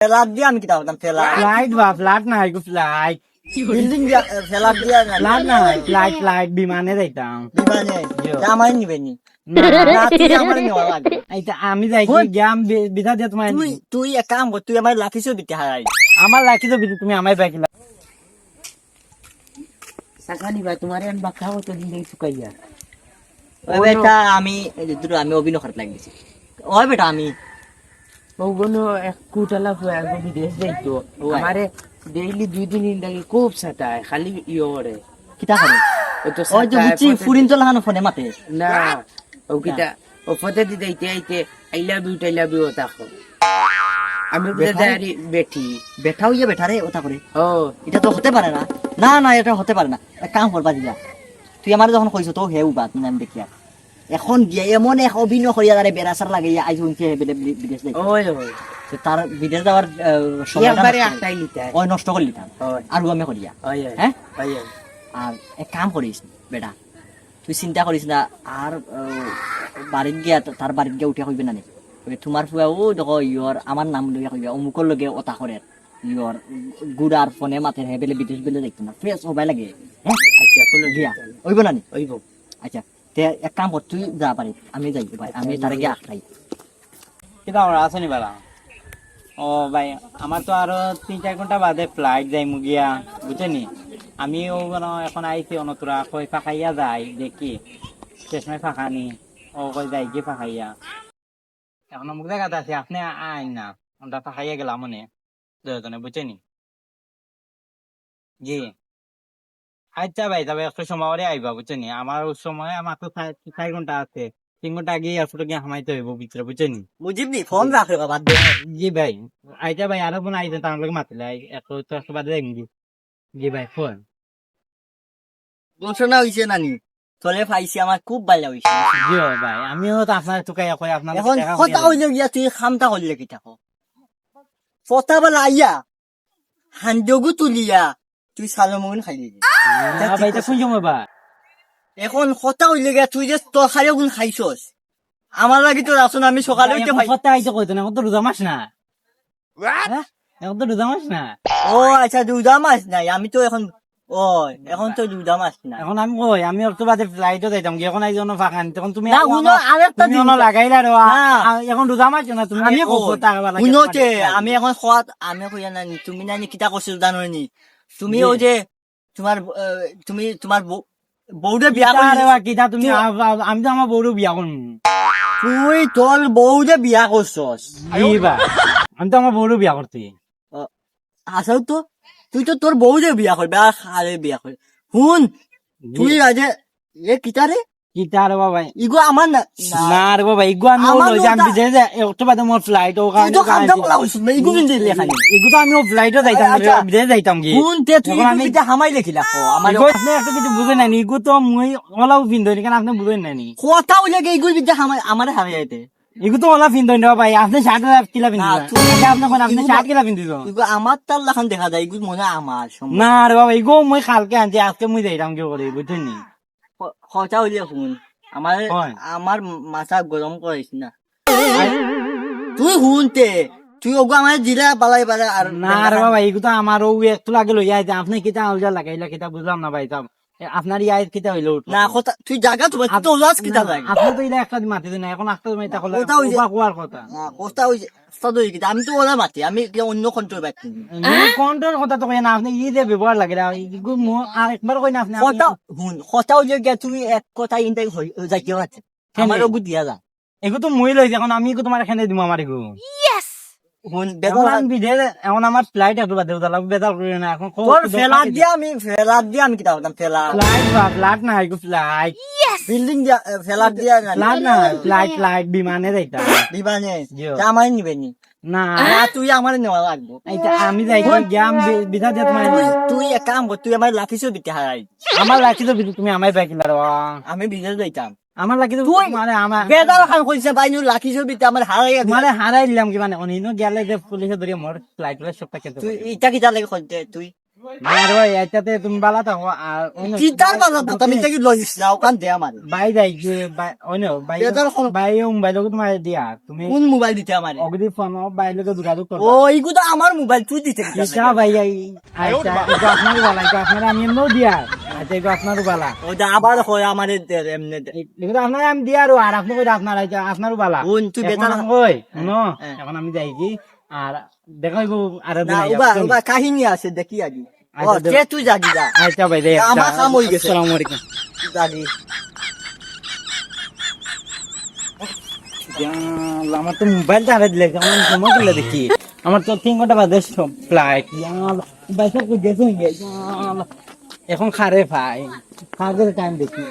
ফেলার দিয়ে আমি কিতা করতাম ফেলা ফ্লাইট বা ফ্লাইট না এগো ফ্লাইট বিল্ডিং দিয়া ফেলার দিয়া ফ্লাইট না ফ্লাইট ফ্লাইট বিমানে যাইতাম বিমানে আমার নিবেনি না না তুই আমার নেওয়া লাগবে এইটা আমি যাই কি গ্যাম বিধা দিয়ে তোমার তুই তুই এক কাম কর তুই আমার লাঠিসও দিতে হারাই আমার রাখি তো বিধি তুমি আমায় পাইকিলা সাকানি ভাই তোমার আমি বাক্কা হতো দিন শুকাইয়া ওই বেটা আমি দুটো আমি অভিনয় করতে লাগিয়েছি ওই বেটা আমি ওগুলো এক কুটালা হয়ে একদম বিদেশ যাইতো আমারে ডেইলি 2 দিন লাগে খুব সাতায় খালি ইয়োরে কিতা করে ও তো ওই যে বুঝছি ফুরিন তো লাগানো ফোনে মাতে না ও কিটা ও ফতে দিতে আইতে আইতে আই লাভ ইউ তাকো আমি বলে দাঁড়ি বেটি বেটা হইয়া বেটা রে ওটা করে ও এটা তো হতে পারে না না না এটা হতে পারে না এক কাম করবা দিলা তুই আমার যখন কইছো তো হেউ বাত নাম দেখিয়া এখন গিয়ে এমন এক অভিনয় করিয়া তারে বেরাসার লাগাইয়া আইজ উনকে বিদেশ যাই ওই ওই তার বিদেশ যাওয়ার সময়টা একবারে নষ্ট আটাই লিতা ওই নষ্ট করলি তার ওই আর আমি করিয়া ওই হ্যাঁ ওই আর এক কাম করিস বেটা তুই চিন্তা করিস না আর বাড়িত গিয়া তার বাড়িত গিয়া উঠিয়া কইবে না নি তোমার ফুয়া ও দেখো ইয়র আমার নাম লইয়া কইবা অমুকর লগে ওটা করে ইয়র গুড়ার ফোনে মাথে হে বেলে বিদেশ বেলে দেখতো না ফ্রেশ হবাই লাগে হ্যাঁ আচ্ছা কোনো গিয়া ওইব না নি ওইব আচ্ছা তে এক কাম কর তুই যা পারি আমি যাই ভাই আমি তারে গিয়া আটকাই কিতা ওরা আসেনি বালা ও ভাই আমার তো আরো 3-4 ঘন্টা বাদে ফ্লাইট যাই মুগিয়া বুঝছেনি আমিও এখন আইছি অনতুরা কই ফাঁকাইয়া যাই দেখি শেষময় ফাঁকানি ও কই যাই গিয়ে ফাঁকাইয়া এখন মুখ দেখাতে আছে আপনি আইন না আমরা ফাঁকাইয়া গেলাম মনে দুজনে বুঝছেনি জি আচ্ছা ভাই তবে একটু সময় আইবা বুঝছেনি আমার ওই সময় আমার তো 4 ঘন্টা আছে 3 ঘন্টা আগে এয়ারপোর্টে গিয়ে হামাইতে হইব ভিতরে বুঝছেনি বুঝিবনি ফোন রাখে বাবা দে জি ভাই আইটা ভাই আরো বোন আইতে তার লগে মাতিলে একটু তো একটু বাদে দেখি জি ভাই ফোন দোষনা হইছে নানি তোরে পাইছি আমার খুব ভালো হইছে জি ভাই আমিও তো আপনার টুকাই কই আপনার এখন কথা হইলে গিয়া তুই খামটা করলে কি থাকো ফটা বেলা আইয়া হান্ডগু তুলিয়া তুই সালমন খাইলি ভাই তা কোন সময় বা এখন কথা হইলে গিয়া তুই যে তরকারি গুণ খাইছস আমার লাগি তো রাসন আমি সকালে উঠে খাই কথা আইতে কইতো না এখন তো রোজা মাস না হ্যাঁ? এখন তো রোজা মাস না ও আচ্ছা দুধা মাছ নাই আমি তো এখন ও এখন তো দুধা মাছ না এখন আমি কই আমি একটু বাদে ফ্লাইটও যাইতাম কি এখন আইজন ফাঁকা আনি তখন তুমি না উনো আরেকটা তুমি দিন অন লাগাইলা রে না। এখন রোজা মাস না তুমি আমি আমি উনোতে আমি এখন খোয়াত আমি কইয়া নানি তুমি নানি কিতা করছিল জানো নি তুমি জি। ও যে তোমার তুমি তোমার বউরে বিয়া করে কিতা তুমি আমি তো আমার বউরও বিয়া করুন তুই তোর বউরে বিয়া করছস জি ভাই আমি তো আমার বউরও বিয়া করছি আসল তো তুই তো তোর বউরে বিয়া করবি আর খালে বিয়া করবি শুন তুই আজে এ কিতারে কিতা রে বাবা ইগো আমার না না রে বাবা ইগু আমি আমার লই যাম নৌকা- বিদেশ একটু বাদে মোর ফ্লাইট ও তুই তো খামটা বলা হইছিস না ইগো কিন্তু লেখানি ইগু তো আমি ফ্লাইটও যাইতাম আচ্ছা। বিদেশ যাইতাম কি শুন তে তুই এখন আমি- আমি হামাই লেখিলা আমার ইগু আপনি একটু কিছু বুঝেন না ইগু তো মুই ওলাও পিন্ধই কেন আপনি বুঝেন না কথা হইলে কি ইগুর বিদ্যা হামাই আমারে হারাই যাইতে ইগু তো ওলা পিন্ধই না ভাই আপনি শার্ট কিলা পিন্ধি না, তুই- আপনি কোন আপনি শার্ট কিলা পিন্ধি ইগো আমার তার লাখান দেখা যায় ইগুর মনে হয় আমার না রে বাবা ইগু মুই কালকে আনছি আজকে মুই যাইতাম কি করে বুঝছেন নি কথা হইলে শুন আমার হয়। আমার মাথা গরম করিস না তুই শুনতে তুই ওগো আমার দিলা পালাই পালাই আর না রে বাবা ইগু তো আমার ও একটু লাগে লইয়া আইতে আপনি কিতা উলজা লাগাইলা কিতা বুঝলাম না ভাই সব আপনার ইয়াই কিতা হইলো না কথা তুই জায়গা তোমার তো লাস কিতা লাগে আপনি তো ইলা একটা মাতি দেন এখন একটা মাইতা করলে কথা হইছে। কুয়ার কথা না কথা হইছে সদই কিতা আমি তো ওলা মাতি আমি কি অন্য কন্ট্রোল বাইক কোনটার কথা তো কই না আপনি ই যে ব্যবহার লাগে না ইগু মো আর একবার কই না আপনি কথা শুন কথা হইলে গিয়া তুমি এক কথা ইনটাই যাই কেউ আছে আমার ওগু দিয়া যা এগু তো মই লইছে এখন আমি ইগু তোমার এখানে দিমু আমার ইগু শুন এখন বেদর আমি বিদেশ এখন আমার ফ্লাইট একটু বাদে উদালা বেদাল করি না এখন তোর ফেলার দিয়া আমি কিতা করতাম ফেলা ফ্লাইট বা ফ্লাইট না ইগু ফ্লাইট বিল্ডিং দিয়া ফেলার দিয়া ফ্লাইট না ফ্লাইট বিমানে যাইতাম দিবানে জিও। আমার নিবেনি না না তুই আমার নেওয়া লাগবো এইটা আমি যাই গিয়াম বিধা দিয়ে তোমার তুই এক কাম কর তুই আমার লাঠিসও দিতে হারাই আমার লাগি তো তুমি আমায় পাইকিলা রে আমি বিদেশ যাইতাম আমার লাগি তো তুই মানে আমার বেদার খান কইছে বাইনু লাঠিসও দিতে আমার হারাই গেছে। মানে হারাই দিলাম কি মানে অনিনো গেলে যে পুলিশে ধরে মোর ফ্লাইট সবটা খেতে তুই ইটা কিটা লাগে কইতে তুই আর ভাই এটাতে তুমি বালা থাকো আর অন্য কিতার বাজার দাতা মিলতে কি লইছ না ওখান দে আমার বাই যাই যে অন্য বাই বেজার কোনো- বাই মোবাইল তোমার দিয়া তুমি কোন মোবাইল দিতে আমার অগদি ফোন বাই লোকে যোগাযোগ করো ও এইগু তো আমার মোবাইল তুই দিতে কিসা ভাই এই আচ্ছা এটা আপনার বালা এটা আপনার আমি এমনও দিয়া আচ্ছা এটা আপনার বালা ও দা আবার হয় আমার এমনি কিন্তু আপনার আমি দিয়া আর আপনি কই আপনার আপনারও বালা কোন তুই বেজার কই শুনো হ্যাঁ। এখন আমি যাই কি আর দেখাইবো আর না ওবা ওবা কাহিনী আছে দেখি আগে ও আচ্ছা, কে তুই জাগি যা আচ্ছা ভাই দে আমার কাম হয়ে গেছে। আসসালামু আলাইকুম জাগি আমার তো মোবাইলটা হারাই দিলে কেমন সময় করলে দেখি আমার তো 3 ঘন্টা বাদে ফ্লাইট বাইসা কই গেছে এখন খারে ভাই খারে টাইম দেখি